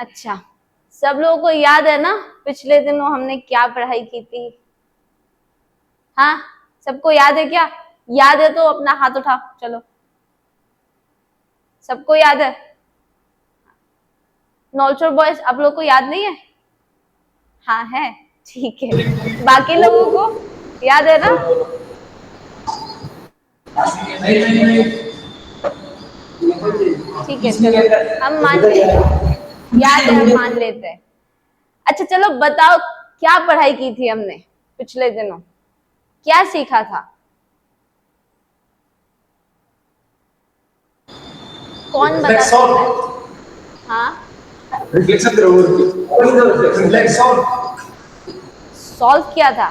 अच्छा, सब लोगों को याद है ना पिछले दिनों हमने क्या पढ़ाई की थी? हाँ, सबको याद है क्या? याद है तो अपना हाथ उठाओ। चलो, सबको याद है? नॉल्चर बॉयज, आप लोग को याद नहीं है? हाँ है, ठीक है। बाकी लोगों को याद है ना? ठीक है, चलो हम मान लेते हैं, याद है, हम मान लेते हैं। अच्छा चलो बताओ, क्या पढ़ाई की थी हमने पिछले दिनों? क्या सीखा था? कौन बता सकता है? हाँ, सॉल्व किया था।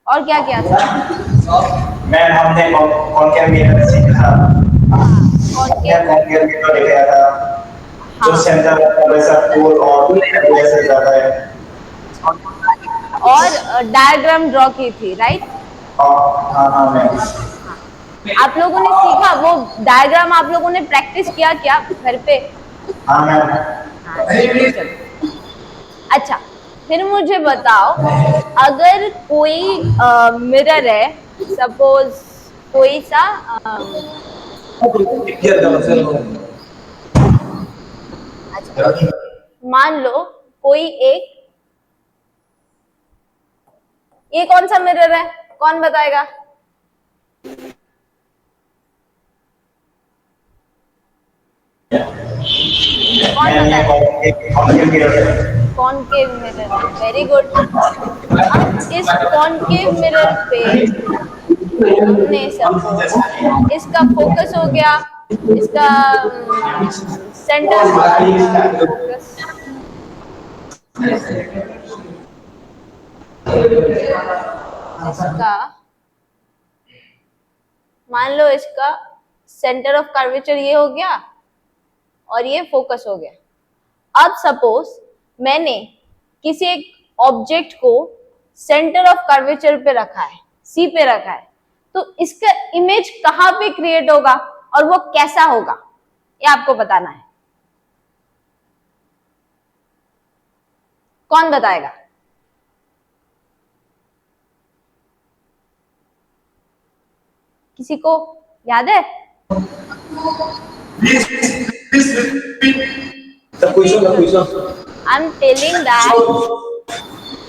और क्या किया था? मैम हमने कॉनकेव मिरर सीखा था। कॉनकेव, कॉनकेव मिरर दिखाया था, जो हाँ, सेंटर वैसा गोल और वैसे ज्यादा है। और डायग्राम ड्रॉ की थी, राइट? हाँ हाँ मैम। हाँ, आप लोगों ने सीखा वो डायग्राम, आप लोगों ने प्रैक्टिस किया क्या घर पे? हाँ मैम। हाँ ठीक है, चलो। अच्छा, फिर मुझे बताओ, अगर कोई मिरर है, सपोज कोई सा अच्छा, मान लो कोई एक, ये कौन सा मिरर है? कौन बताएगा? कौन मैम ये बताएगा? कॉनकेव मिरर है। कॉनकेव मिरर है, वेरी गुड। अब इस कॉनकेव मिरर पे हमने सपोज इसका फोकस हो गया, इसका सेंटर फोकस, इसका मान लो इसका सेंटर ऑफ कर्वेचर ये हो गया और ये फोकस हो गया। अब सपोज मैंने किसी एक ऑब्जेक्ट को सेंटर ऑफ कर्वेचर पे रखा है, सी पे रखा है, तो इसका इमेज कहां पे क्रिएट होगा और वो कैसा होगा, ये आपको बताना है। कौन बताएगा? किसी को याद है? I'm telling that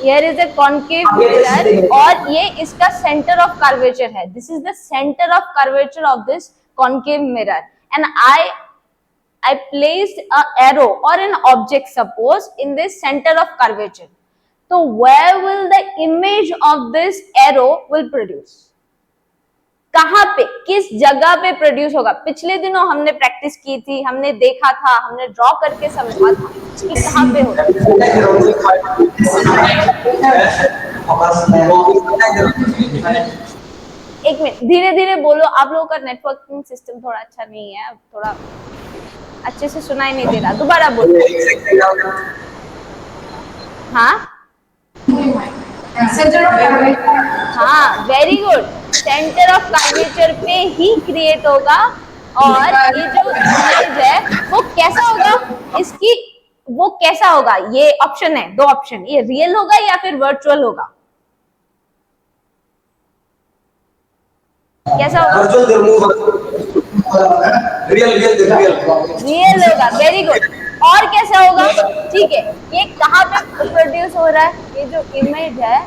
here is a concave mirror और ये इसका center of curvature है. This is the center of curvature of this concave mirror and I placed a arrow or an object suppose in this center of curvature. So where will the image of this arrow will produce? कहां पे, किस जगह पे produce होगा? पिछले दिनों हमने practice की थी, हमने देखा था, हमने ड्रॉ करके समझा था कि कहां पे होगा। एक मिनट, धीरे धीरे बोलो, आप लोगों का नेटवर्किंग सिस्टम थोड़ा अच्छा नहीं है, अब थोड़ा अच्छे से सुनाई नहीं दे रहा, दोबारा बोलो। हाँ हाँ, very good, centre of curvature पे ही क्रिएट होगा। और ये जो इमेज है वो कैसा होगा, इसकी वो कैसा होगा? ये ऑप्शन है, दो ऑप्शन, ये रियल होगा या फिर वर्चुअल होगा? कैसा होगा? रियल होगा, वेरी गुड। और कैसा होगा? ठीक है, ये कहाँ पे प्रोड्यूस हो रहा है? ये जो इमेज है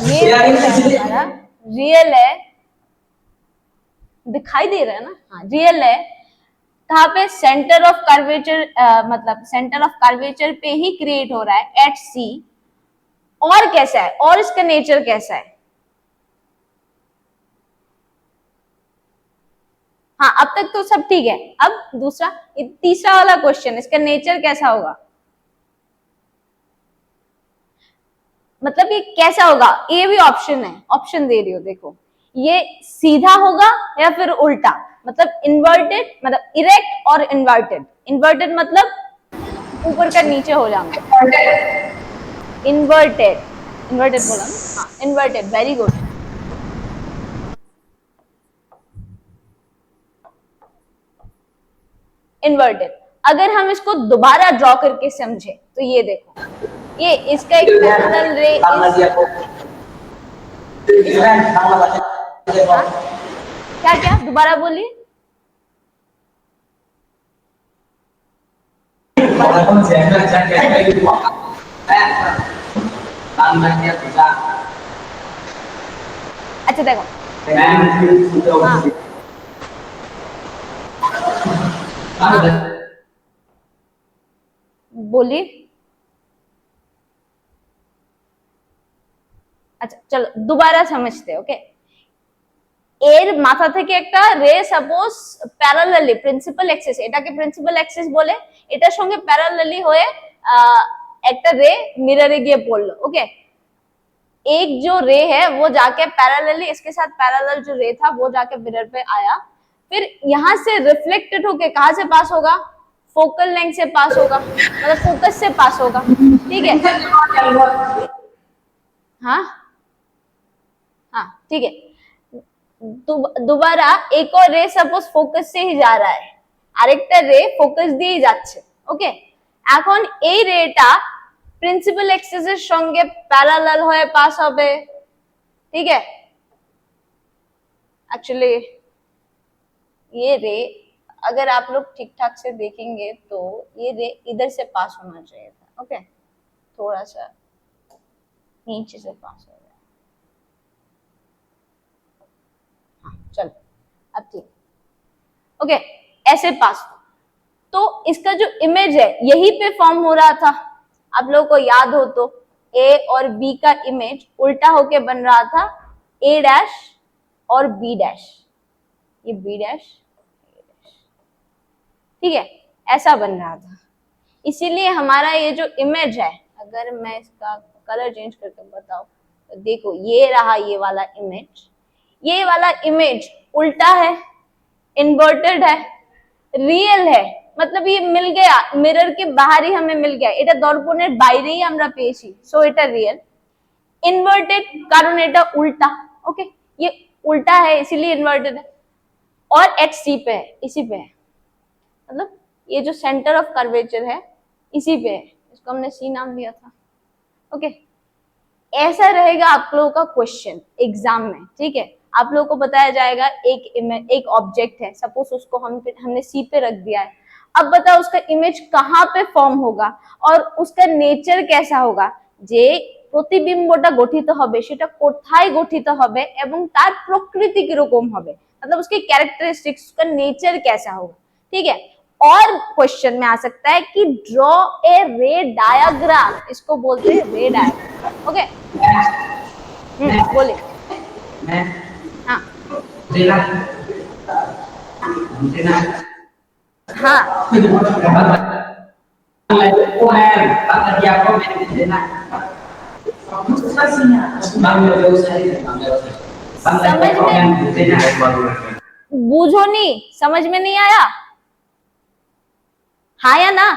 ये हमारा रियल है, दिखाई दे रहा है ना? हाँ रियल है। कहाँ पे? सेंटर ऑफ कर्वेचर, मतलब सेंटर ऑफ कर्वेचर पे ही क्रिएट हो रहा है एट सी। और कैसा है, और इसका नेचर कैसा है? हाँ अब तक तो सब ठीक है। अब दूसरा, तीसरा वाला क्वेश्चन, इसका नेचर कैसा होगा? मतलब ये कैसा होगा? ये भी ऑप्शन है, ऑप्शन दे रही हो, देखो ये सीधा होगा या फिर उल्टा, मतलब इन्वर्टेड, मतलब इरेक्ट और इन्वर्टेड। इन्वर्टेड मतलब ऊपर का नीचे हो जाना, इन्वर्टेड, इन्वर्टेड बोला ना? हाँ इन्वर्टेड, वेरी गुड। इन्वर्टेड, अगर हम इसको दोबारा ड्रॉ करके समझे तो ये देखो, ये इसका एक पैरेलल रे क्या क्या दोबारा बोलिए। अच्छा देखो, हाँ बोलिए। अच्छा चलो दोबारा समझते, ओके। এর মাথা থেকে একটা রে সাপোজ প্যারালালি প্রিন্সিপাল অ্যাক্সিস, এটাকে প্রিন্সিপাল অ্যাক্সিস বলে, এটার সঙ্গে প্যারালালি হয়ে একটা রে মিররে গিয়ে পড়লো, ओके। एक जो रे है वो जाके पैरेलली इसके साथ पैरेलल जो रे था वो जाके मिरर पे आया, फिर यहाँ से रिफ्लेक्टेड होके कहाँ से पास होगा, फोकल लेंथ से पास होगा, मतलब फोकस से पास होगा, ठीक है। हाँ हाँ ठीक है। दोबारा एक और रे सपोज फोकस से ही जा रहा है, আরেকটা রে ফোকাস দিয়েই যাচ্ছে, ওকে। এখন এই রেটা প্রিন্সিপাল অ্যাক্সিসের সঙ্গে প্যারালাল হয়ে পাস হবে, ठीक है। एक्चुअली ये रे अगर आप लोग ठीक ठाक से देखेंगे तो ये रे इधर से पास होना चाहिए था, ओके। थोड़ा सा नीचे से पास हो गया, चलो अब ठीक, ओके। ऐसे पास, तो इसका जो इमेज है यही पे फॉर्म हो रहा था, आप लोगों को याद हो तो ए और बी का इमेज उल्टा होके बन रहा था, ए डैश और बी डैश, ये बी डैश, ठीक है, ऐसा बन रहा था। इसीलिए हमारा ये जो इमेज है, अगर मैं इसका कलर चेंज करके बताऊं तो देखो ये रहा ये वाला इमेज, ये वाला इमेज उल्टा है, इन्वर्टेड है, रियल है, मतलब ये मिल गया मिरर के बाहर ही हमें मिल गया, এটা দর্পণের বাইরেই আমরা পেয়েছি, সো এটা রিয়েল। इन्वर्टेड कारण এটা उल्टा, ओके, ये उल्टा है इसीलिए इन्वर्टेड है, और एच सी पे है, इसी पे है, मतलब ये जो सेंटर ऑफ कर्वेचर है इसी पे है, इसको हमने सी नाम दिया था, ओके। ऐसा रहेगा आप लोगों का क्वेश्चन एग्जाम में, ठीक है। आप लोगों को बताया जाएगा एक ऑब्जेक्ट है, सपोज उसको हमने सी पे रख दिया है, अब बताओ उसका इमेज कहाँ पे फॉर्म होगा और उसका नेचर कैसा होगा, যে প্রতিবিম্বটা গঠিত হবে সেটা কোথায় গঠিত হবে এবং তার প্রকৃতি কিরকম হবে, मतलब उसके कैरेक्टरिस्टिक्स, उसका नेचर कैसा होगा, ठीक है। और क्वेश्चन में आ सकता है कि ड्रॉ ए रे डायग्राम, इसको बोलते हैं रे डायग्राम, ओके। बोले हाँ हाँ समझ में बूझो नहीं, समझ में नहीं आया, हाँ या ना।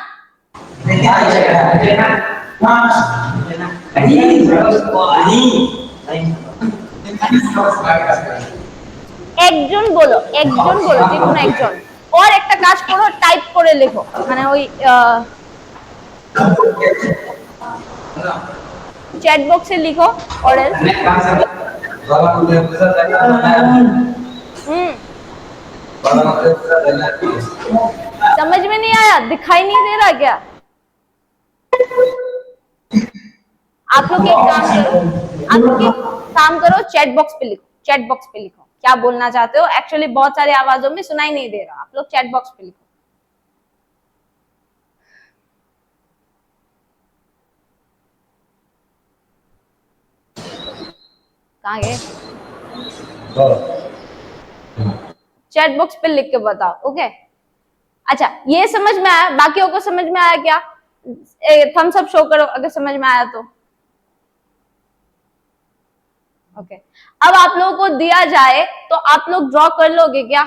একজন বলো, একজন বলো, যে কোনো একজন, और একটা কাজ করো, টাইপ করে লেখো, মানে ওই चैट बॉक्स से लिखो, और समझ में नहीं आया, दिखाई नहीं दे रहा क्या? आप लोग एक काम करो, आप लोग एक काम करो, चैट बॉक्स पे लिखो, चैट बॉक्स पे लिखो क्या बोलना चाहते हो, एक्चुअली बहुत सारी आवाजों में सुनाई नहीं दे रहा, आप लोग चैट बॉक्स पे लिखो। कहाँ गए? चैट बॉक्स पे लिख के बताओ, ओके। अच्छा ये समझ में आया, बाकियों को समझ में आया क्या? थम्स अप शो करो अगर समझ में आया तो, ओके। अब आप लोगों को दिया जाए तो आप लोग ड्रॉ कर लोगे क्या?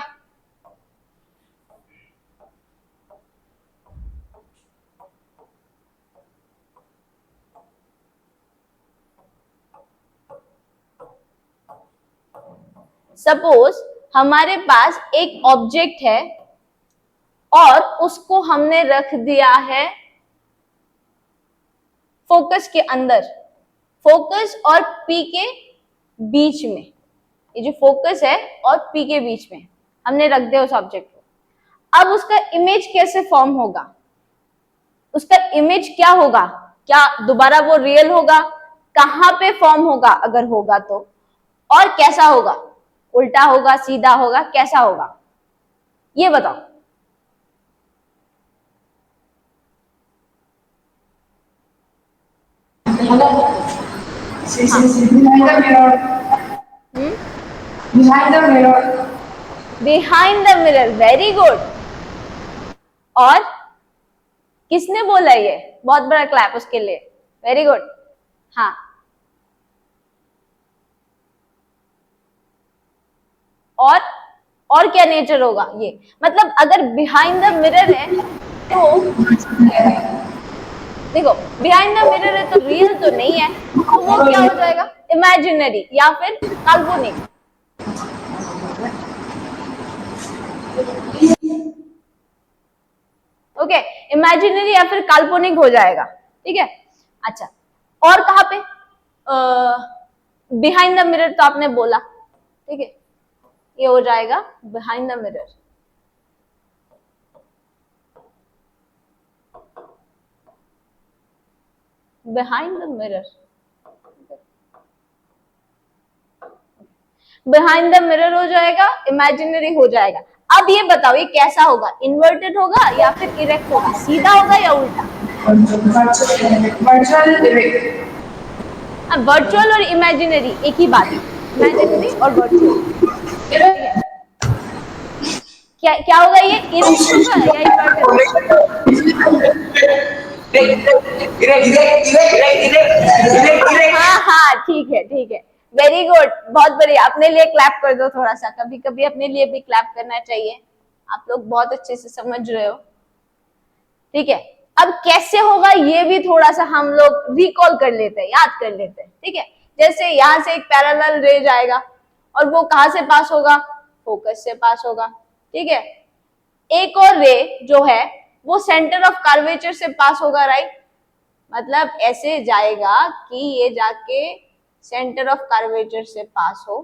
सपोज हमारे पास एक ऑब्जेक्ट है, और उसको हमने रख दिया है फोकस के अंदर, फोकस और पी के बीच में। ये जो फोकस है और पी के बीच में हमने रख दिया उस ऑब्जेक्ट को। अब उसका इमेज कैसे फॉर्म होगा, उसका इमेज क्या होगा, क्या दोबारा वो रियल होगा, कहां पे फॉर्म होगा अगर होगा तो, और कैसा होगा, उल्टा होगा, सीधा होगा, कैसा होगा, ये बताओ। Behind the mirror. Behind the mirror, very good. और किसने बोला ये, बहुत बड़ा क्लैप उसके लिए, वेरी गुड। हाँ, और क्या नेचर होगा ये, मतलब अगर बिहाइंड द मिरर है तो देखो, बिहाइंड द मिरर है तो रियल तो नहीं है, तो वो क्या हो जाएगा, इमेजिनरी या फिर काल्पनिक। ओके, इमेजिनरी या फिर काल्पनिक हो जाएगा, ठीक है। अच्छा, और कहां पे, बिहाइंड द मिरर तो आपने बोला, ठीक है, ये हो जाएगा behind the mirror. Behind the mirror, behind the mirror हो जाएगा, इमेजिनरी हो जाएगा। अब ये बताओ ये कैसा होगा, इन्वर्टेड होगा या फिर इरेक्ट होगा, सीधा होगा या उल्टा। अब वर्चुअल और इमेजिनरी एक ही बात है, इमेजिनरी और वर्चुअल, ठीक है। क्या क्या होगा, ये इरेक्ट होगा या इन्वर्टेड। हाँ हाँ, ठीक है ठीक है, वेरी गुड, बहुत बढ़िया। अपने लिए क्लैप कर दो थोड़ा सा, कभी कभी अपने लिए भी क्लैप करना चाहिए। आप लोग बहुत अच्छे से समझ रहे हो, ठीक है। अब कैसे होगा ये भी थोड़ा सा हम लोग रिकॉल कर लेते हैं, याद कर लेते हैं, ठीक है। जैसे यहां से एक पैरेलल रे जाएगा और वो कहां से पास होगा, फोकस से पास होगा, ठीक है। एक और रे जो है वो सेंटर ऑफ कर्वेचर से पास होगा, राइट, मतलब ऐसे जाएगा कि ये जाके सेंटर ऑफ कर्वेचर से पास हो।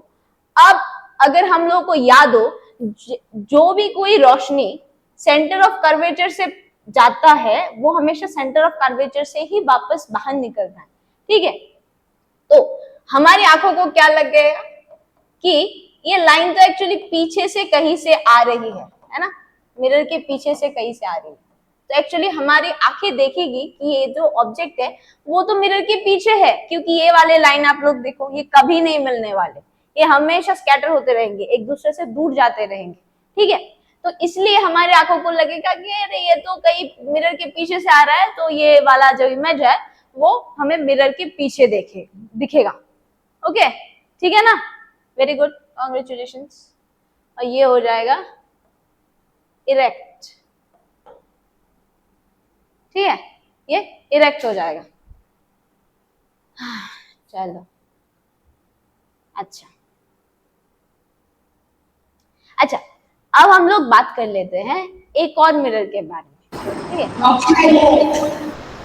अब अगर हम लोग को याद हो, जो भी कोई रोशनी सेंटर ऑफ कर्वेचर से जाता है वो हमेशा सेंटर ऑफ कर्वेचर से ही वापस बाहर निकलता है, ठीक है। तो हमारी आंखों को क्या लग गया कि ये लाइन तो एक्चुअली पीछे से कहीं से आ रही है ना, मिरर के पीछे से कहीं से आ रही है। तो एक्चुअली हमारी आंखें देखेगी कि ये जो ऑब्जेक्ट है वो तो मिरर के पीछे है, क्योंकि ये वाले लाइन आप लोग देखो ये कभी नहीं मिलने वाले, ये हमेशा स्कैटर होते रहेंगे, एक दूसरे से दूर जाते रहेंगे, ठीक है। तो इसलिए हमारे आंखों को लगेगा कि अरे ये तो कहीं मिरर के पीछे से आ रहा है, तो ये वाला जो इमेज है वो हमें मिरर के पीछे दिखेगा। ओके, ठीक है ना, वेरी गुड, कॉन्ग्रेचुलेशंस। और ये हो जाएगा इरेक्ट, ठीक है, ये इरेक्ट हो जाएगा। चलो, अच्छा अच्छा, अब हम लोग बात कर लेते हैं एक और मिरर के बारे में, ठीक है।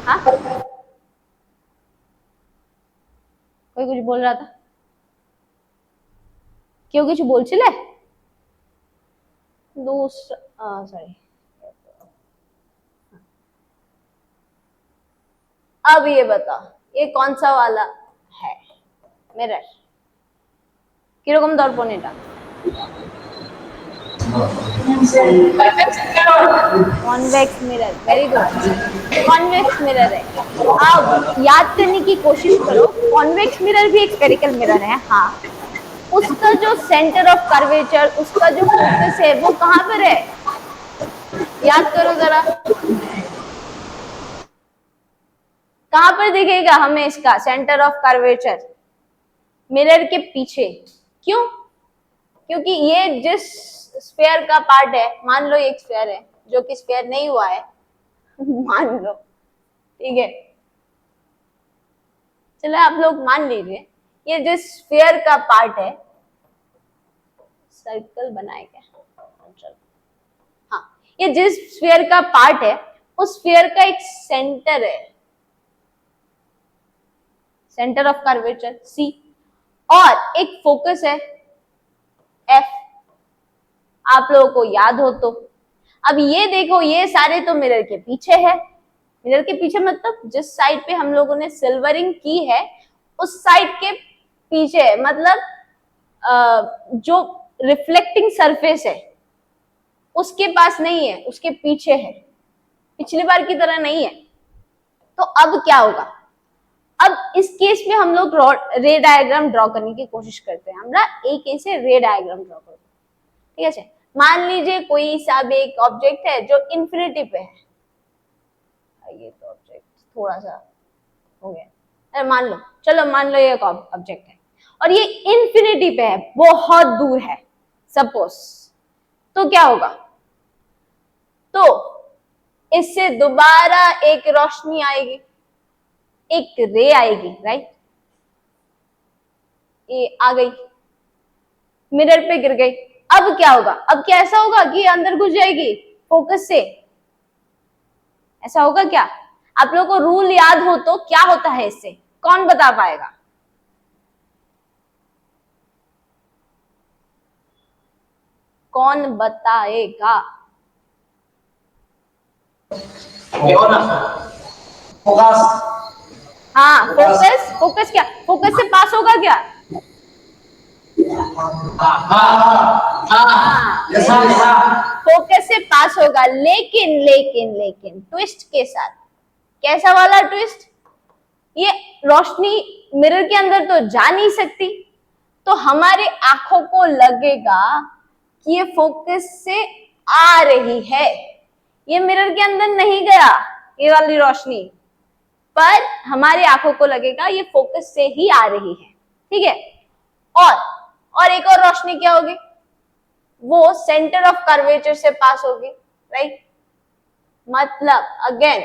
हाँ, कोई कुछ बोल रहा था, क्यों कुछ बोलছিলে दूसरा, सॉरी। अब ये बताओ ये कौन सा वाला है मिरर, কিরকম দর্পণ এটা, convex mirror, very good, convex mirror है। अब याद करने की कोशिश करो, कॉन्वेक्स मिरर भी एक स्फेरिकल मिरर है, हाँ। उसका जो सेंटर ऑफ कर्वेचर, उसका जो फोकस है वो कहां पर है, याद करो जरा, कहां पर दिखेगा हमें इसका सेंटर ऑफ कर्वेचर, मिरर के पीछे। क्यों, क्योंकि ये जिस स्फीयर का पार्ट है, मान लो एक स्फीयर है जो कि स्फीयर नहीं हुआ है मान लो, ठीक है, चलो आप लोग मान लीजिए, ये जिस स्फीयर का पार्ट है, सर्कल बनाए क्या, हाँ, ये जिस स्फीयर का पार्ट है उस स्फीयर का एक सेंटर है, सेंटर ऑफ कर्वेचर सी, और एक फोकस है एफ, आप लोगों को याद हो तो। अब ये देखो, ये सारे तो मिरर के पीछे है, मिरर के पीछे मतलब जिस साइड पे हम लोगों ने सिल्वरिंग की है उस साइड के पीछे है, मतलब जो रिफ्लेक्टिंग सरफेस है उसके पास नहीं है, उसके पीछे है, पिछली बार की तरह नहीं है। तो अब क्या होगा, अब इस केस में हम लोग रे डायग्राम ड्रॉ करने की कोशिश करते हैं। हमरा एक ऐसे रे डायग्राम ड्रॉ करते हैं, ठीक है। मान लीजिए कोई सा भी एक ऑब्जेक्ट है जो इन्फिनिटी पे है, ये तो ऑब्जेक्ट थोड़ा सा हो गया, अरे मान लो, चलो मान लो ये एक ऑब्जेक्ट है और ये इन्फिनिटी पे है, बहुत दूर है सपोज, तो क्या होगा, तो इससे दोबारा एक रोशनी आएगी, एक रे आएगी, राइट, ये आ गई, मिरर पे गिर गई। अब क्या होगा, अब क्या ऐसा होगा कि अंदर घुस जाएगी फोकस से, ऐसा होगा क्या? आप लोगों को रूल याद हो तो क्या होता है इससे, कौन बता पाएगा? कौन बताएगा? फोकस। हाँ, फोकस, फोकस क्या, फोकस से पास होगा क्या? फोकस से पास होगा, लेकिन लेकिन लेकिन ट्विस्ट के साथ। कैसा वाला ट्विस्ट? ये रोशनी मिरर के अंदर तो जा नहीं सकती, तो हमारे आंखों को लगेगा कि ये फोकस से आ रही है, ये मिरर के अंदर नहीं गया ये वाली रोशनी, पर हमारी आंखों को लगेगा ये फोकस से ही आ रही है, ठीक है। और एक और रोशनी क्या होगी, वो सेंटर ऑफ कर्वेचर से पास होगी, राइट। मतलब अगेन,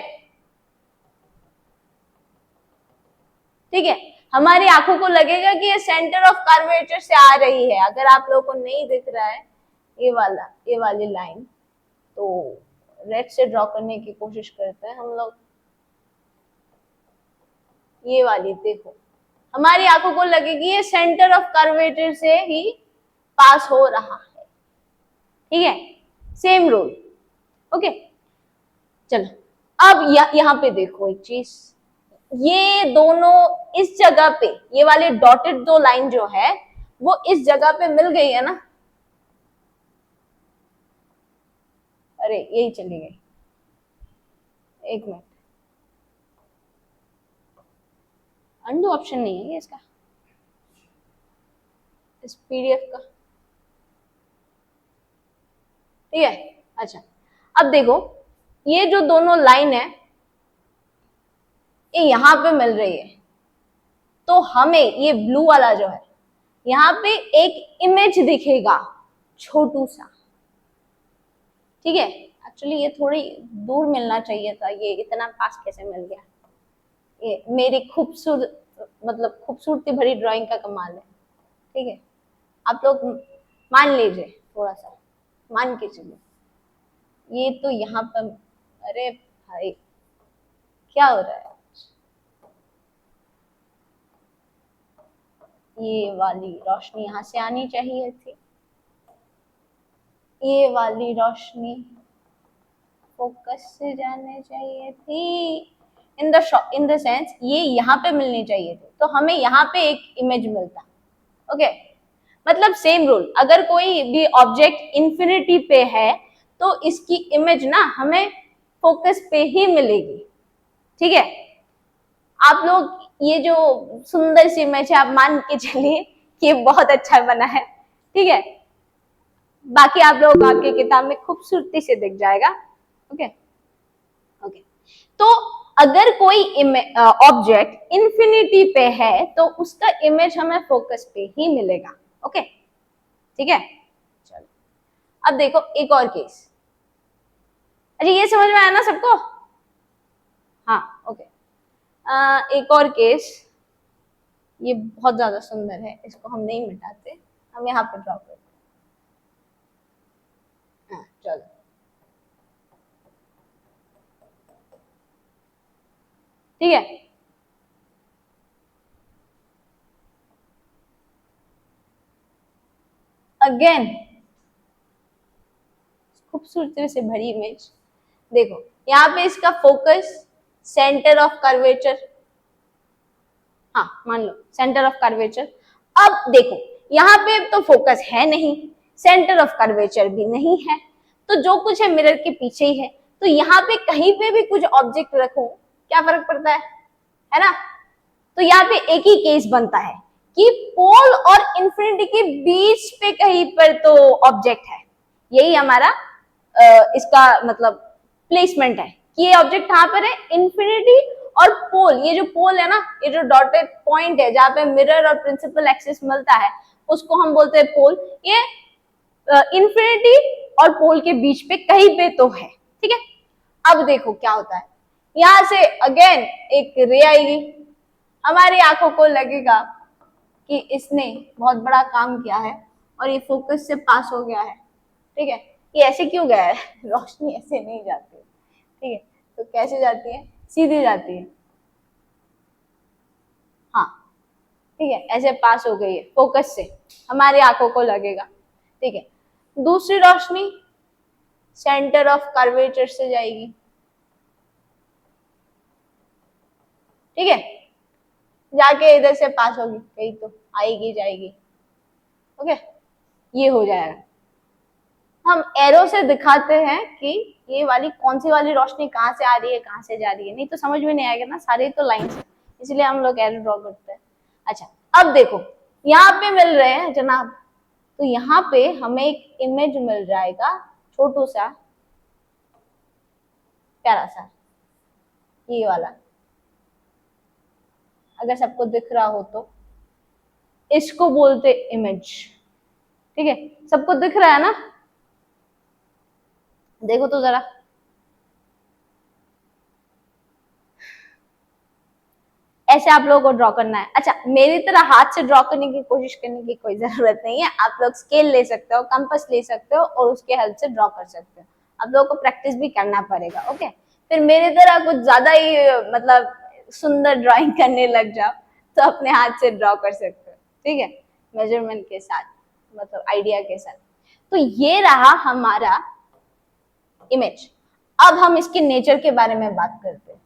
ठीक है, हमारी आंखों को लगेगा कि ये सेंटर ऑफ कर्वेचर से आ रही है। अगर आप लोगों को नहीं दिख रहा है ये वाली लाइन, तो रेड से ड्रॉ करने की कोशिश करते हैं हम लोग। ये वाली देखो, हमारी आंखों को लगेगी ये सेंटर ऑफ कर्वेचर से ही पास हो रहा है, ठीक है, सेम रूल, ओके। चलो अब यहाँ पे देखो एक चीज, ये दोनों इस जगह पे, ये वाले डॉटेड दो लाइन जो है वो इस जगह पे मिल गई है ना, अरे यही चली गई, एक मिनट, अंडू ऑप्शन नहीं है ये इसका, इस पीडीएफ का, ठीक है। अच्छा अब देखो, ये जो दोनों लाइन है ये यहां पे मिल रही है, तो हमें ये ब्लू वाला जो है यहाँ पे एक इमेज दिखेगा छोटू सा, ठीक है। एक्चुअली ये थोड़ी दूर मिलना चाहिए था, ये इतना पास कैसे मिल गया, ये मेरी खूबसूरती भरी ड्राइंग का कमाल है, ठीक है। आप लोग मान लीजिए, थोड़ा सा मान के चलिए, ये तो यहाँ पर, अरे भाई क्या हो रहा है, ये वाली रोशनी यहाँ से आनी चाहिए थी, ये वाली रोशनी फोकस से जाने चाहिए थी, इन द सेंस ये यहाँ पे मिलनी चाहिए थी, तो हमें यहाँ पे एक इमेज मिलता, ओके। मतलब सेम रूल, अगर कोई भी ऑब्जेक्ट इंफिनिटी पे है तो इसकी इमेज ना हमें फोकस पे ही मिलेगी, ठीक है। आप लोग ये जो सुंदर सी इमेज है आप मान के चलिए कि बहुत अच्छा बना है, ठीक है, बाकी आप लोगों को आपकी किताब में खूबसूरती से दिख जाएगा, ओके ओके। तो अगर कोई ऑब्जेक्ट इंफिनिटी पे है तो उसका इमेज हमें फोकस पे ही मिलेगा, ओके, ठीक है। चलो अब देखो एक और केस, अच्छा ये समझ में आया ना सबको, हाँ ओके। एक और केस, ये बहुत ज्यादा सुंदर है, इसको हम नहीं मिटाते, हम यहाँ पे ड्रॉ करते हैं, चलो ठीक है। अगेन खूबसूरती से भरी इमेज, देखो यहाँ पे इसका फोकस सेंटर ऑफ कर्वेचर, हाँ मान लो सेंटर ऑफ कर्वेचर। अब देखो यहाँ पे तो फोकस है नहीं, सेंटर ऑफ कर्वेचर भी नहीं है, तो जो कुछ है मिरर के पीछे ही है। तो यहाँ पे कहीं पे भी कुछ ऑब्जेक्ट रखो क्या फर्क पड़ता है ना। तो यहाँ पे एक ही केस बनता है कि पोल और इंफिनिटी के बीच पे कहीं पर तो ऑब्जेक्ट है, यही हमारा इसका मतलब प्लेसमेंट है कि ये ऑब्जेक्ट कहाँ पर है, इंफिनिटी और पोल। ये जो पोल है ना, ये जो डॉटेड पॉइंट है जहाँ पे मिरर और प्रिंसिपल एक्सिस मिलता है उसको हम बोलते हैं पोल। ये इंफिनिटी और पोल के बीच पे कहीं पे तो है, ठीक है। अब देखो क्या होता है, यहां से अगेन एक रे आएगी, हमारी आंखों को लगेगा कि इसने बहुत बड़ा काम किया है और ये फोकस से पास हो गया है, ठीक है। ये ऐसे क्यों गया है, रोशनी ऐसे नहीं जाती, ठीक है। तो कैसे जाती है, सीधी जाती है, हाँ ठीक है, ऐसे पास हो गई है फोकस से, हमारी आंखों को लगेगा, ठीक है। दूसरी रोशनी सेंटर ऑफ कर्वेचर से जाएगी, ठीक है, जाके इधर से पास होगी, कहीं तो आएगी जाएगी, ओके। ये हो जाएगा, हम एरो से दिखाते हैं कि ये वाली कौन सी वाली रोशनी कहाँ से आ रही है कहाँ से जा रही है, नहीं तो समझ में नहीं आएगा ना, सारे तो लाइन से, इसलिए हम लोग एरो ड्रॉ करते हैं। अच्छा अब देखो यहाँ पे मिल रहे हैं जनाब, तो यहाँ पे हमें एक इमेज मिल जाएगा छोटू सा प्यारा सा, ये वाला, अगर सबको दिख रहा हो तो इसको बोलते इमेज, ठीक है। सबको दिख रहा है ना, देखो तो जरा, ऐसे आप लोगों को ड्रॉ करना है। अच्छा मेरी तरह हाथ से ड्रॉ करने की कोशिश करने की कोई जरूरत नहीं है, आप लोग स्केल ले सकते हो, कंपास ले सकते हो और उसके हेल्प से ड्रॉ कर सकते हो। आप लोगों को प्रैक्टिस भी करना पड़ेगा, ओके। फिर मेरी तरह कुछ ज्यादा ही मतलब सुंदर ड्राइंग करने लग जाओ तो अपने हाथ से ड्रॉ कर सकते हो, ठीक है, मेजरमेंट के साथ, मतलब आइडिया के साथ। तो ये रहा हमारा इमेज। अब हम इसके नेचर के बारे में बात करते हैं।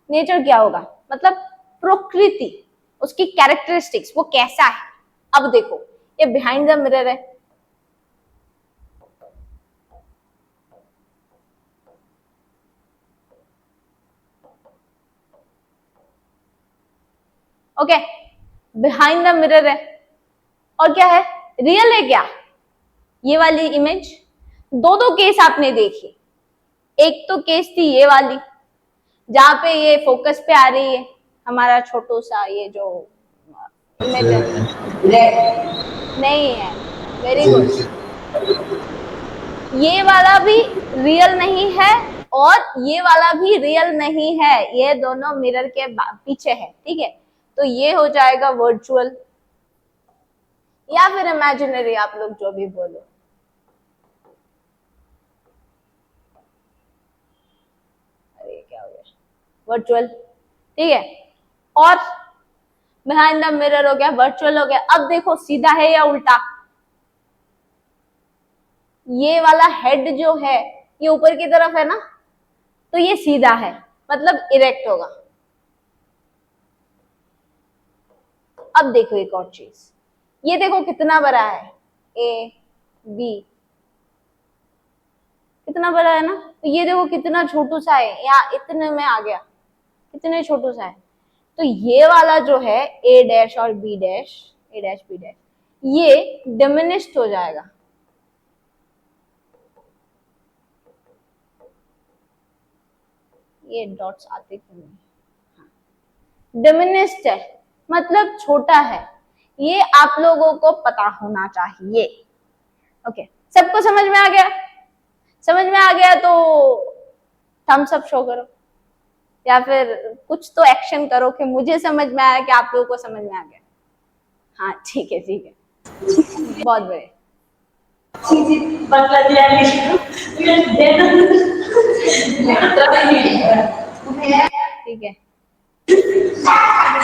नेचर क्या होगा, मतलब प्रकृति, उसकी कैरेक्टरिस्टिक्स, वो कैसा है। अब देखो ये बिहाइंड द मिरर है, ओके, बिहाइंड द मिरर है, और क्या है, रियल है क्या, ये वाली इमेज। दो केस आपने देखी, एक तो केस थी ये वाली जहां पे ये फोकस पे आ रही है हमारा छोटू सा ये जो इमेज है, नहीं है, वेरी गुड। ये वाला भी रियल नहीं है और ये वाला भी रियल नहीं है, ये दोनों मिरर के पीछे है, ठीक है। तो ये हो जाएगा वर्चुअल या फिर इमेजिनरी, आप लोग जो भी बोलो। अरे क्या हो गया, वर्चुअल, ठीक है। और बिहाइंड द मिरर हो गया, वर्चुअल हो गया। अब देखो सीधा है या उल्टा, ये वाला हेड जो है ये ऊपर की तरफ है ना, तो ये सीधा है, मतलब इरेक्ट होगा। अब देखो एक और चीज, ये देखो कितना बड़ा है, ए बी कितना बड़ा है ना, तो ये देखो कितना छोटू सा है, यहाँ इतने में आ गया, कितने छोटू सा है। तो ये वाला जो है ए डैश और बी डैश, ए डैश बी डैश, ये डिमिनिश्ड हो जाएगा, ये डॉट्स आते क्यों नहीं, डिमिनिश्ड है मतलब छोटा है, ये आप लोगों को पता होना चाहिए, ओके। सबको समझ में आ गया, समझ में आ गया तो थम्स अप शो करो या फिर कुछ तो एक्शन करो कि मुझे समझ में आया कि आप लोगों को समझ में आ गया। हाँ ठीक है ठीक है, बहुत बढ़िया। ठीक है,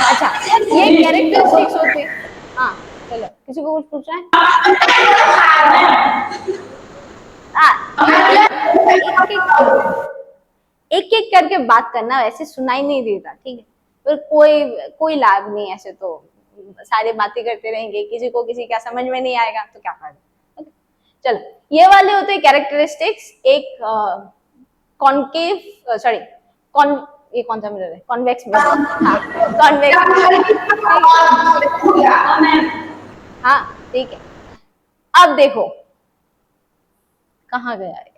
अच्छा ये कैरेक्टरिस्टिक्स होते हैं। हाँ चलो, किसी को कुछ पूछना है? एक एक करके बात करना, वैसे सुनाई नहीं देता, ठीक है? फिर कोई कोई लाभ नहीं, ऐसे तो सारे बातें करते रहेंगे, किसी को किसी का समझ में नहीं आएगा तो क्या फायदा। चलो, ये वाले होते हैं कैरेक्टरिस्टिक्स। एक कॉनकेव सॉरी कॉन ये कौन सा मिरर है? Convex mirror. हाँ कॉन्वेक्स मिरर। हाँ ठीक है, अब देखो कहाँ गया है।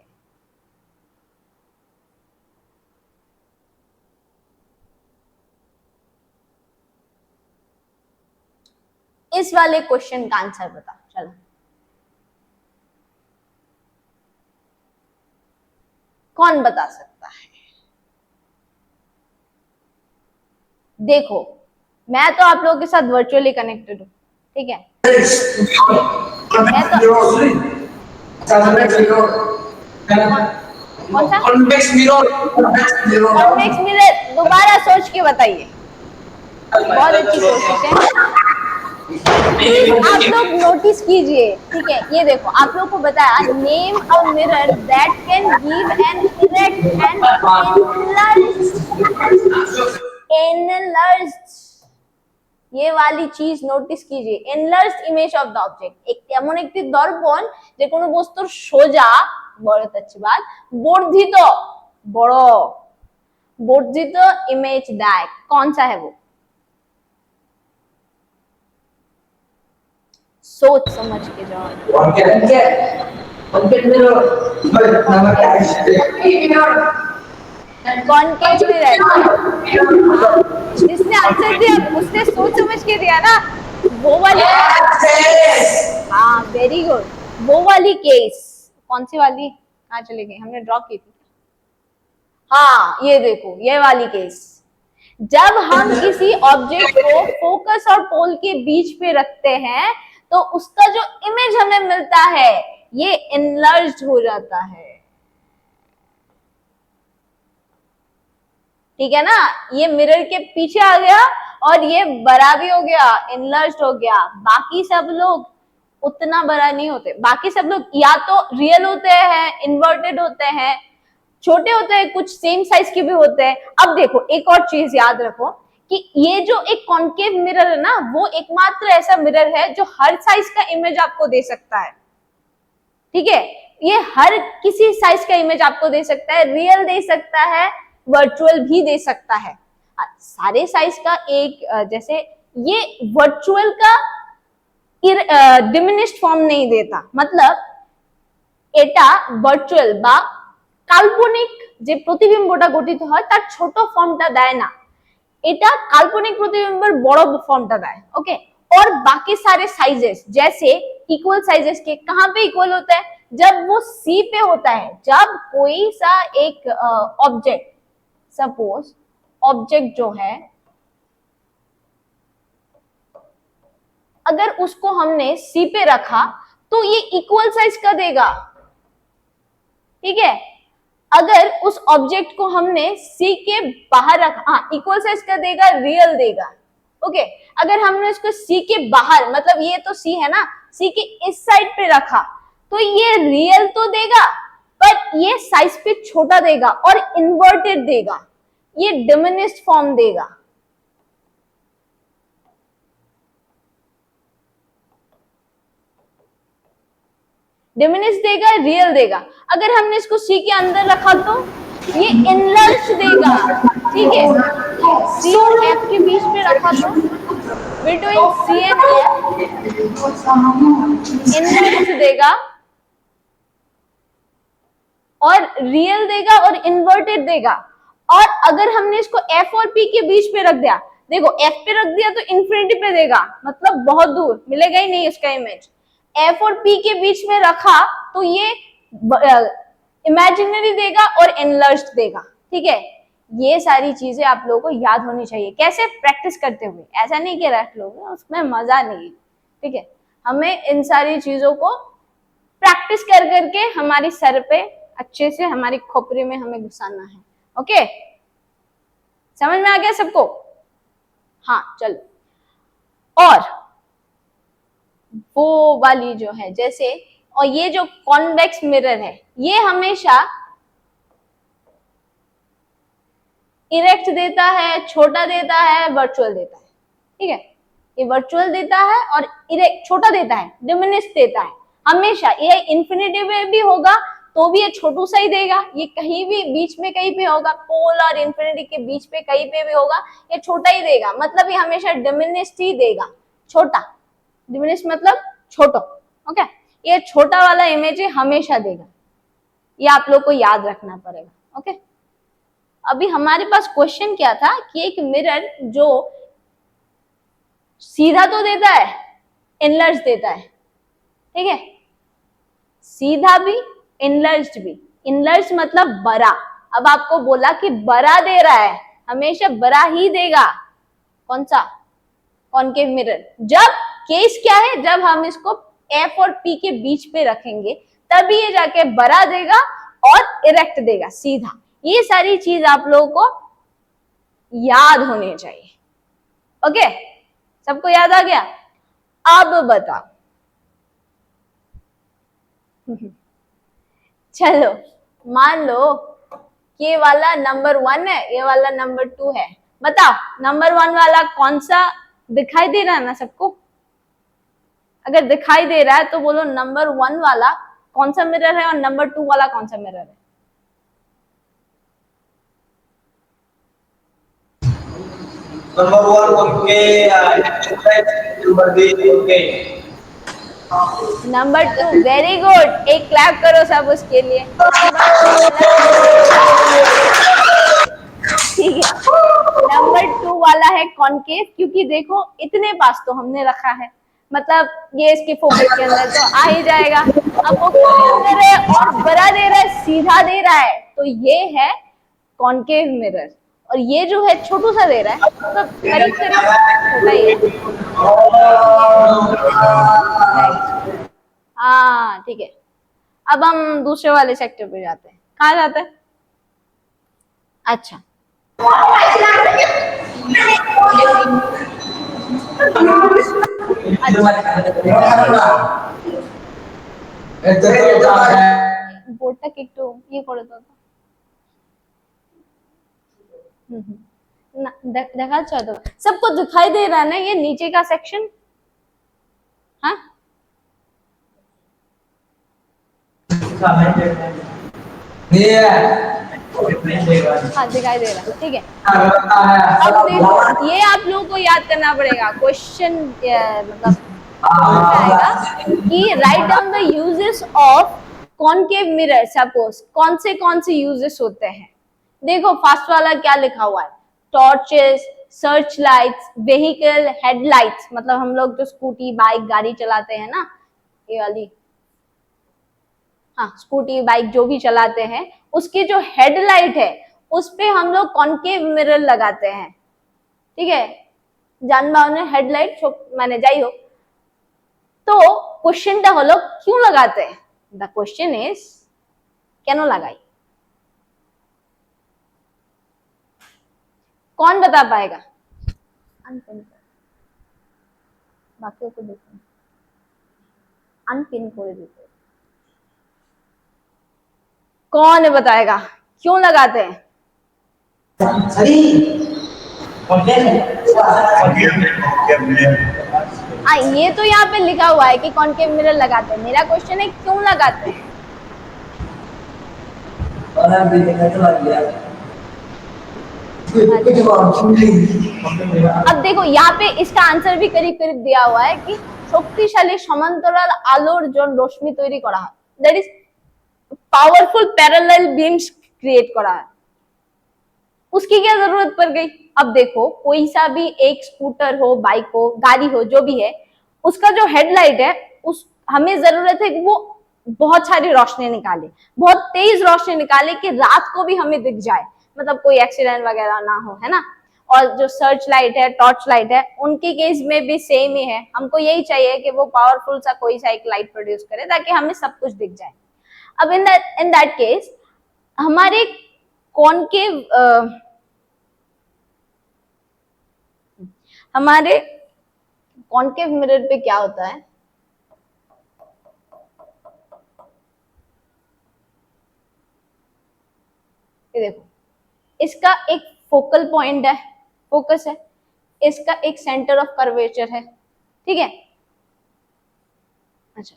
इस वाले क्वेश्चन का आंसर बता, चलो कौन बता सकता है? देखो, मैं तो आप लोगों के साथ वर्चुअली कनेक्टेड हूँ, ठीक है? मैं तो कौन सा कॉन्वेक्स मिरर, कॉन्वेक्स मिरर? दोबारा सोच के बताइए। बहुत अच्छी कोशिश है, प्लीज आप लोग नोटिस कीजिए, ठीक है? ये देखो, आप लोग को बताया, name a mirror that can give an erect and enlarged, ये वाली चीज নোটিস कीजिए, enlarged image of the object. এমন একটি দর্পণ যে কোনো বস্তুর সোজা, বর্ধিত বড় বর্ধিত ইমেজ দেয়। कौन सा है वो? सोच समझ के जवाब। कॉनकेव मिरर, जिसने आंसर दिया उसने सोच समझ के दिया ना, वो वाली। हाँ वेरी गुड, वो वाली केस। कौन सी वाली? कहाँ चले गए? हमने ड्रॉ की थी। हाँ ये देखो, ये वाली केस, जब हम किसी ऑब्जेक्ट को फोकस और पोल के बीच पे रखते हैं तो उसका जो इमेज हमें मिलता है ये एनलार्ज्ड हो जाता है, ठीक है ना? ये मिरर के पीछे आ गया और ये बड़ा भी हो गया, एनलार्ज्ड हो गया। बाकी सब लोग उतना बड़ा नहीं होते, बाकी सब लोग या तो रियल होते हैं, इन्वर्टेड होते हैं, छोटे होते हैं, कुछ सेम साइज के भी होते हैं। अब देखो, एक और चीज याद रखो कि ये जो एक कॉनकेव मिरर है ना, वो एकमात्र ऐसा मिरर है जो हर साइज का इमेज आपको दे सकता है, ठीक है? ये हर किसी साइज का इमेज आपको दे सकता है, रियल दे सकता है, वर्चुअल भी दे सकता है। सारे साइज का एक जैसे ये वर्चुअल का डिमिनिश्ड फॉर्म नहीं देता, मतलब এটা ভার্চুয়াল বা কাল্পনিক যে প্রতিবিম্বটা গঠিত হয় তার ছোট ফর্মটা দেয় না, এটা काल्पनिक प्रतिबिंबर बड़ा फॉर्मटा देय। ओके, और बाकी सारे साइजेस जैसे इक्वल साइजेस के कहां पे इक्वल होता है? जब वो सी पे होता है, जब कोई सा एक ऑब्जेक्ट, सपोज ऑब्जेक्ट जो है, अगर उसको हमने सी पे रखा तो ये इक्वल साइज का देगा, ठीक है? अगर उस ऑब्जेक्ट को हमने सी के बाहर रखा, हाँ इक्वल साइज का देगा, रियल देगा। ओके, अगर हमने इसको सी के बाहर, मतलब ये तो सी है ना, सी के इस साइड पे रखा तो ये रियल तो देगा पर ये साइज पे छोटा देगा और इन्वर्टेड देगा, ये डिमिनिश्ड फॉर्म देगा। डिमिनिश देगा, रियल देगा। अगर हमने इसको सी के अंदर रखा तो ये एनलार्ज देगा, ठीक है? सी और एफ के बीच में रखा तो between C and F enlarge देगा और रियल देगा और इन्वर्टेड देगा। और अगर हमने इसको एफ और पी के बीच में रख दिया, देखो एफ पे रख दिया तो इन्फिनिटी पे देगा, मतलब बहुत दूर मिलेगा ही नहीं इसका इमेज। एफ और पी के बीच में रखा तो ये इमेजिनरी देगा और एनलार्ज्ड देगा, ठीक है? ये सारी चीजें आप लोगों को याद होनी चाहिए। कैसे? प्रैक्टिस करते हुए, ऐसा नहीं कि रट लोगे, उसमें मजा नहीं, ठीक है? हमें इन सारी चीजों को प्रैक्टिस कर करके हमारी सर पे अच्छे से हमारी खोपड़ी में हमें घुसाना है। ओके, समझ में आ गया सबको? हाँ चलो। और वो वाली जो है जैसे, और ये जो कॉन्वेक्स मिरर है ये हमेशा इरेक्ट देता है, छोटा देता है, वर्चुअल देता है। ठीक है, ये वर्चुअल देता है और इरेक्ट छोटा देता है, डिमिनिश देता है हमेशा। ये इंफिनिटी में भी होगा तो भी ये छोटू सा ही देगा, ये कहीं भी बीच में कहीं पे होगा, पोल और इंफिनिटी के बीच पे कहीं पे भी होगा, ये छोटा ही देगा। मतलब ये हमेशा डिमिनिश ही देगा, छोटा। डिमिनिश मतलब छोटा। ओके, ये छोटा वाला इमेज हमेशा देगा, ये आप लोग को याद रखना पड़ेगा। ओके, अभी हमारे पास क्वेश्चन क्या था कि एक मिरर जो सीधा तो देता है, इनलर्ज देता है। ठीक है, सीधा भी, इनलर्ज भी। इनलर्ज मतलब बड़ा। अब आपको बोला कि बड़ा दे रहा है, हमेशा बड़ा ही देगा। कौन सा? Concave mirror. जब केस क्या है, जब हम इसको एफ और पी के बीच पे रखेंगे तभी ये जाके बड़ा देगा और इरेक्ट देगा, सीधा। ये सारी चीज आप लोगों को याद होनी चाहिए। ओके, सबको याद आ गया? अब बताओ चलो, मान लो ये वाला नंबर 1 है, ये वाला नंबर 2 है। बताओ नंबर 1 वाला कौन सा दिखाई दे रहा है ना सबको? अगर दिखाई दे रहा है तो बोलो नंबर 1 वाला कौन सा मिरर है और नंबर 2 वाला कौन सा मिरर है? Number 1 number 2 number 2, very good. एक क्लैप करो सब उसके लिए। ठीक है, नंबर 2 वाला है कॉनकेव, क्योंकि देखो इतने पास तो हमने रखा है, मतलब ये इसके फोकस के अंदर तो आ ही जाएगा। अब फोकस के अंदर है और बड़ा दे रहा है, सीधा दे रहा है, तो ये है कॉनकेव मिरर। और ये जो है छोटू सा दे रहा है, तो करीब करीब छोटा ही है। हाँ ठीक है, अब हम दूसरे वाले सेक्टर पे जाते हैं। कहाँ जाते हैं? अच्छा, বোর্ডটা কি একটু ইয়ে করে দাও তো। ना देखा अच्छा तो सबको दिखाई दे रहा है ना ये नीचे का सेक्शन? हाँ हाँ दिखाई दे रहा है, ठीक है। अब देखो ये आप लोगों को याद करना पड़ेगा। क्वेश्चन मतलब आएगा कि write down the uses of concave mirror. Suppose कौन से यूजेस होते हैं? देखो फर्स्ट वाला क्या लिखा हुआ है? Torches, search lights, vehicle headlights, मतलब हम लोग जो स्कूटी बाइक गाड़ी चलाते हैं ना, ये वाली, हाँ स्कूटी बाइक जो भी चलाते हैं उसकी जो हेडलाइट है उस पे हम लोग कॉनकेव मिरर लगाते हैं। ठीक है, जानबाओ ने हेडलाइट मैंने जाई हो। तो क्वेश्चनটা হলো क्यों लगाते हैं? द क्वेश्चन इज কেন লাগাই? कौन बता पाएगा? अनपिन कर, बाकियों को देखो अनपिन कर देते। कौन बताएगा क्यों लगाते हैं? ये तो यहाँ पे लिखा हुआ है कि कॉनकेव मिरर लगाते हैं। मेरा क्वेश्चन है क्यों लगाते हैं? अब देखो यहाँ पे इसका आंसर भी करीब करीब दिया हुआ है कि শক্তিশালী সমান্তরাল আলোর জন্য রশ্মি তৈরি করা হয়, that is powerful parallel beams create करा है। उसकी क्या जरूरत पड़ गई? अब देखो कोई सा भी एक स्कूटर हो, बाइक हो, गाड़ी हो, जो भी है, उसका जो हेडलाइट है उस हमें जरूरत है कि वो बहुत सारी रोशनी निकाले, बहुत तेज रोशनी निकाले कि रात को भी हमें दिख जाए, मतलब कोई एक्सीडेंट वगैरह ना हो, है ना। और जो सर्च लाइट है, टॉर्च लाइट है, उनके केस में भी सेम ही है। हमको यही चाहिए कि वो पावरफुल सा कोई सा एक लाइट प्रोड्यूस करे ताकि हमें सब कुछ दिख जाए। अब इन दैट केस हमारे कॉनकेव हमारे कॉनकेव मिरर पे क्या होता है, ये देखो, इसका एक फोकल पॉइंट है, फोकस है, इसका एक सेंटर ऑफ कर्वेचर है, ठीक है। अच्छा,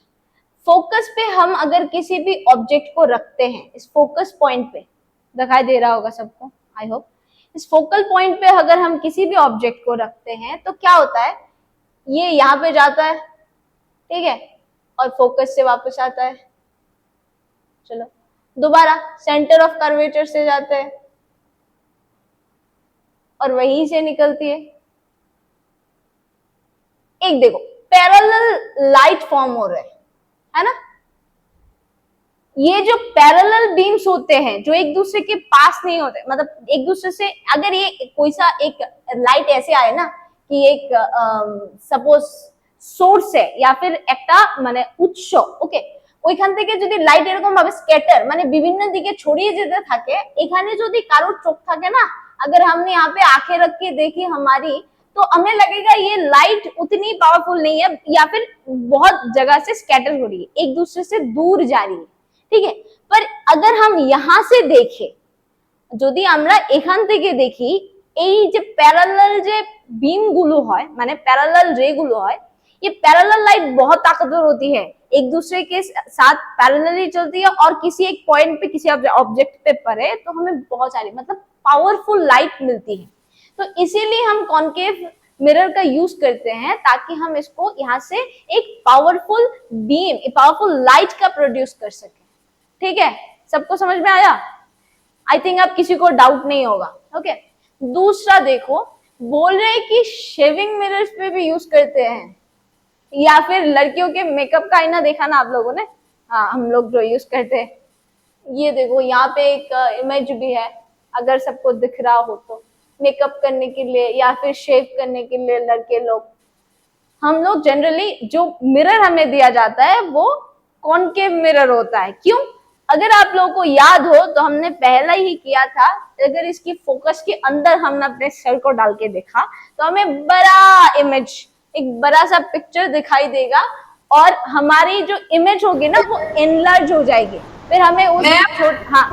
फोकस पे हम अगर किसी भी ऑब्जेक्ट को रखते हैं, इस फोकस पॉइंट पे, दिखाई दे रहा होगा सबको आई होप, इस फोकल पॉइंट पे अगर हम किसी भी ऑब्जेक्ट को रखते हैं तो क्या होता है, ये यहाँ पे जाता है, ठीक है, और फोकस से वापस आता है, चलो दोबारा सेंटर ऑफ कर्वेचर से जाते हैं और वहीं से निकलती एक देखो पैरेलल लाइट फॉर्म हो रहा है ना। ये जो पैरेलल बीम्स होते हैं जो एक दूसरे के पास नहीं होते, मतलब एक दूसरे से अगर ये कोई सा एक लाइट ऐसे आए ना कि एक सपोज সোর্স या फिर একটা মানে উৎস, ওকে, ওইখান থেকে যদি লাইট এরকম ভাবে স্ক্যাটার মানে বিভিন্ন দিকে ছড়িয়ে যেতে থাকে, এখানে যদি কারোর চোখ থাকে না, अगर हमने यहाँ पे आंखें रख के देखी हमारी, तो हमें लगेगा ये लाइट उतनी पावरफुल नहीं है या फिर बहुत जगह से स्कैटर हो रही है, एक दूसरे से दूर जा रही है, ঠিক আছে। पर अगर हम यहाँ से देखे, যদি আমরা এখান থেকে দেখি, এই যে প্যারালাল যে বিম গুলো হয় মানে প্যারালাল রে গুলো হয়, ये पैरेलल लाइट बहुत ताकतवर होती है, एक दूसरे के साथ पैरेलली चलती है और किसी एक पॉइंट पे किसी ऑब्जेक्ट पे पड़े तो हमें बहुत सारी मतलब पावरफुल लाइट मिलती है। तो इसीलिए हम कॉनकेव मिरर का यूज करते हैं ताकि हम इसको यहाँ से एक पावरफुल बीम, पावरफुल लाइट का प्रोड्यूस कर सके, ठीक है, सबको समझ में आया? आई थिंक अब किसी को डाउट नहीं होगा, ओके। दूसरा देखो, बोल रहे हैं कि शेविंग मिरर्स पे भी यूज करते हैं, या फिर लड़कियों के मेकअप का आईना देखा ना आप लोगों ने, हाँ हम लोग जो यूज करते हैं, ये देखो यहाँ पे एक इमेज भी है, अगर सबको दिख रहा हो तो, मेकअप करने के लिए या फिर शेव करने के लिए लड़के लोग, हम लोग जनरली जो मिरर हमें दिया जाता है वो कॉनकेव मिरर होता है। क्यों? अगर आप लोगों को याद हो तो हमने पहला ही किया था, अगर इसकी फोकस के अंदर हमने अपने सर को डाल के देखा तो हमें बड़ा इमेज, एक बड़ा सा पिक्चर दिखाई देगा और हमारी जो इमेज होगी ना वो एनलार्ज हो जाएगी, फिर हमें उस हाँ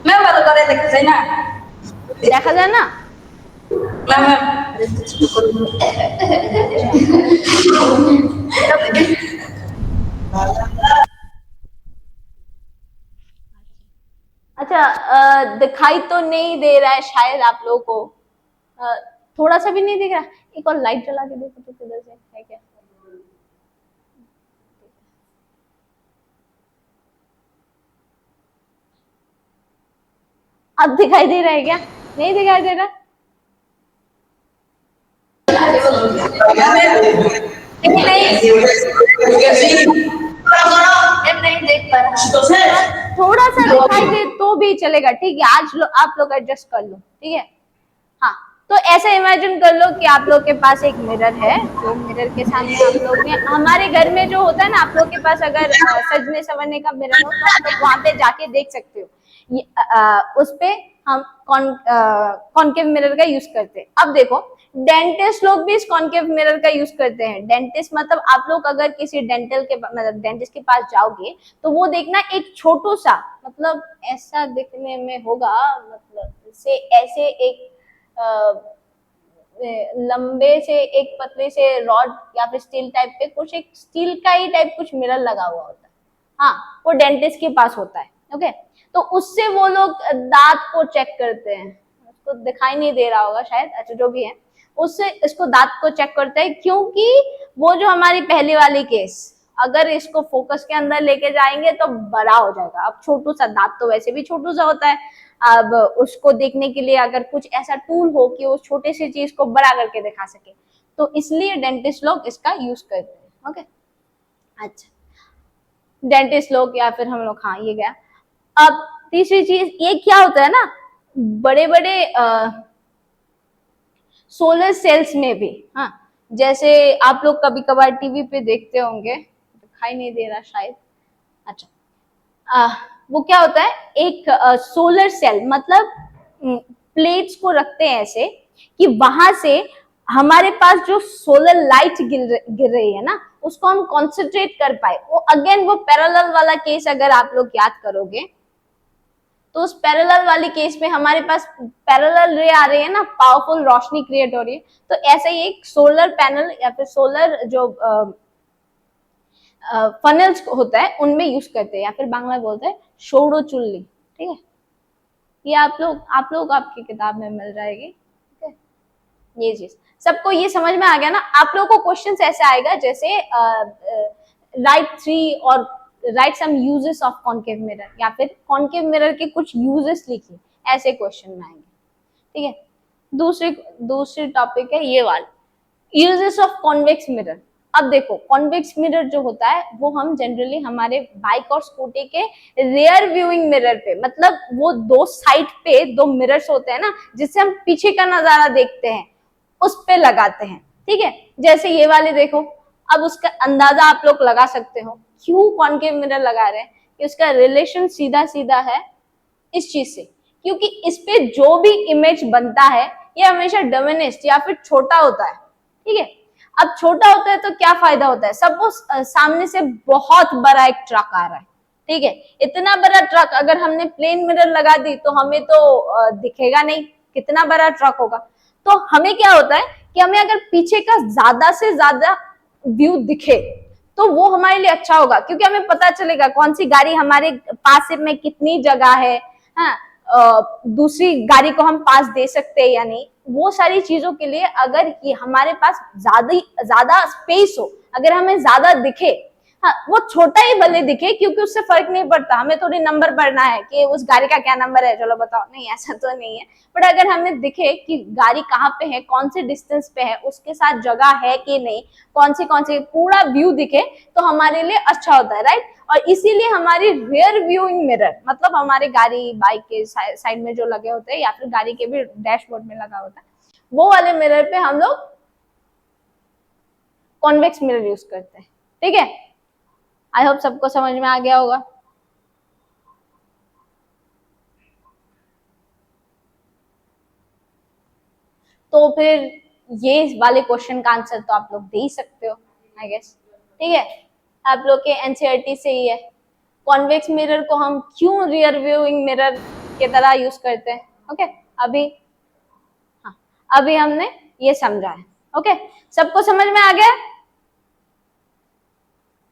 मैं ভালো করে দেখতে না देखा जाए ना। अच्छा, दिखाई तो नहीं दे रहा है शायद आप लोगों को, थोड़ा सा भी नहीं दिख रहा, एक और लाइट जला के देखो तो किधर से है क्या, अब दिखाई दे रहा है क्या? नहीं दिखाई दे रहा? नहीं देख पा रहा, थोड़ा सा दिखाई दे तो भी चलेगा, ठीक है, आज आप लोग एडजस्ट कर लो, ठीक है। हाँ, तो ऐसे इमेजिन कर लो कि आप लोग के पास एक मिरर है, तो मिरर के सामने आप लोग ने, हमारे घर में जो होता है ना, आप लोग के पास अगर सजने संवरने का मिरर हो तो आप लोग वहां पे जाके देख सकते हो, उस पे हम कॉनकेव मिरर का यूज करते हैं। अब देखो, डेंटिस्ट लोग भी इस कॉनकेव मिरर का यूज करते हैं। डेंटिस्ट मतलब आप लोग अगर किसी डेंटल के मतलब डेंटिस्ट के पास जाओगे तो वो देखना एक छोटू सा, मतलब ऐसा दिखने में होगा, मतलब से ऐसे एक लंबे से एक पतले से रॉड या फिर स्टील टाइप पे कुछ, एक स्टील का ही टाइप कुछ मिरर लगा हुआ होता है, हाँ वो डेंटिस्ट के पास होता है, ओके। तो उससे वो लोग दांत को चेक करते हैं, उसको दिखाई नहीं दे रहा होगा शायद, अच्छा जो भी है, उससे इसको दांत को चेक करते हैं, क्योंकि वो जो हमारी पहली वाली केस, अगर इसको फोकस के अंदर लेके जाएंगे तो बड़ा हो जाएगा। अब छोटू सा दांत तो वैसे भी छोटू सा होता है, अब उसको देखने के लिए अगर कुछ ऐसा टूल हो कि उस छोटे सी चीज को बड़ा करके दिखा सके, तो इसलिए डेंटिस्ट लोग इसका यूज करते हैं, ओके। अच्छा, डेंटिस्ट लोग या फिर हम लोग, हाँ ये गया। अब तीसरी चीज ये क्या होता है ना, बड़े बड़े सोलर सेल्स में भी, हाँ जैसे आप लोग कभी कभार टीवी पे देखते होंगे, दिखाई नहीं दे रहा शायद, अच्छा वो क्या होता है, एक सोलर सेल, मतलब प्लेट्स को रखते हैं ऐसे कि वहां से हमारे पास जो सोलर लाइट गिर रही है ना, उसको हम कॉन्सेंट्रेट कर पाए। वो अगेन वो पैरेलल वाला केस अगर आप लोग याद करोगे, तो उस पैरेलल वाली केस में हमारे पास पैरेलल रे आ रही है ना, पावरफुल रोशनी क्रिएट हो रही है। तो ऐसे ही एक सोलर पैनल या फिर सोलर जो फनल्स होता है उनमें यूज करते हैं, या फिर बांग्ला में बोलते हैं शोड़ो चुल्ली। ठीक है, ये आप लोग आपकी किताब में मिल जाएगी। ठीक है, ये चीज सबको ये समझ में आ गया ना। आप लोगों को क्वेश्चन ऐसे आएगा जैसे राइट 3 और write some uses of concave mirror, या फिर कॉन्केव मिरर के कुछ यूजेस लिखिए, ऐसे क्वेश्चन में आएंगे। ठीक है, दूसरी टॉपिक है ये वाला, यूजेस ऑफ कॉन्वेक्स मिरर। अब देखो, कॉन्वेक्स मिरर जो होता है वो हम जनरली हमारे बाइक और स्कूटी के रियर व्यूइंग मिरर पे, मतलब वो दो साइड पे दो मिरर्स होते हैं ना, जिससे हम पीछे का नजारा देखते हैं, उस पे लगाते हैं। ठीक है, जैसे ये वाले देखो, अब उसका अंदाजा आप लोग लगा सकते हो क्यों कॉन्केव मिरर लगा रहे हैं, कि उसका रिलेशन सीधा सीधा है इस चीज से, क्योंकि इस पे जो भी इमेज बनता है ये हमेशा डिमिनिश्ड या फिर छोटा होता है। ठीक है, अब छोटा होता है तो क्या फायदा होता है, सपोज सामने से बहुत बड़ा एक ट्रक आ रहा है। ठीक है, इतना बड़ा ट्रक अगर हमने प्लेन मिरर लगा दी तो हमें तो दिखेगा नहीं कितना बड़ा ट्रक होगा। तो हमें क्या होता है कि हमें अगर पीछे का ज्यादा से ज्यादा व्यू दिखे तो वो हमारे लिए अच्छा होगा, क्योंकि हमें पता चलेगा कौन सी गाड़ी हमारे पास में कितनी जगह है, हाँ, दूसरी गाड़ी को हम पास दे सकते हैं या नहीं। वो सारी चीजों के लिए अगर ये हमारे पास ज्यादा स्पेस हो, अगर हमें ज्यादा दिखे, हाँ, वो छोटा ही भले दिखे क्योंकि उससे फर्क नहीं पड़ता, हमें थोड़ी नंबर पढ़ना है कि उस गाड़ी का क्या नंबर है, चलो बताओ, नहीं ऐसा तो नहीं है। बट अगर हमें दिखे कि गाड़ी कहाँ पे है, कौन से डिस्टेंस पे है, उसके साथ जगह है कि नहीं, कौन सी पूरा व्यू दिखे, तो हमारे लिए अच्छा होता है, राइट। और इसीलिए हमारी रियर व्यूइंग मिरर, मतलब हमारे गाड़ी बाइक के साइड में जो लगे होते हैं, या फिर गाड़ी के भी डैशबोर्ड में लगा होता है, वो वाले मिरर पे हम लोग कॉन्वेक्स मिरर यूज करते हैं। ठीक है, आई होप सबको समझ में आ गया होगा। तो फिर ये वाले क्वेश्चन का आंसर तो आप लोग दे ही सकते हो, आई गेस। ठीक है, आप लोग के एनसीईआरटी से ही है। कॉन्वेक्स मिरर को हम क्यों रियर व्यूइंग मिरर के तरह यूज करते हैं, ओके। अभी हमने ये समझा है, ओके। सबको समझ में आ गया,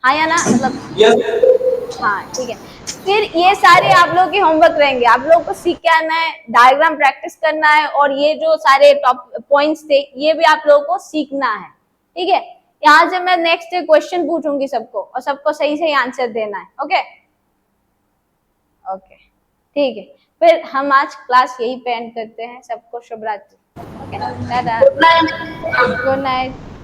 हाँ या ना, मतलब Yes. हाँ, ठीक है। फिर ये सारे आप लोग के होमवर्क रहेंगे, आप लोग को सीख के आना है, डायग्राम प्रैक्टिस करना है, और ये जो सारे टॉप पॉइंट्स थे ये भी आप लोगों को सीखना है। ठीक है, यहाँ से मैं नेक्स्ट क्वेश्चन पूछूंगी सबको, और सबको सही सही आंसर देना है, ओके ओके, ठीक है। फिर हम आज क्लास यही पे एंड करते हैं। सबको शुभ रात्रि, ओके, टाटा, गुड नाइट।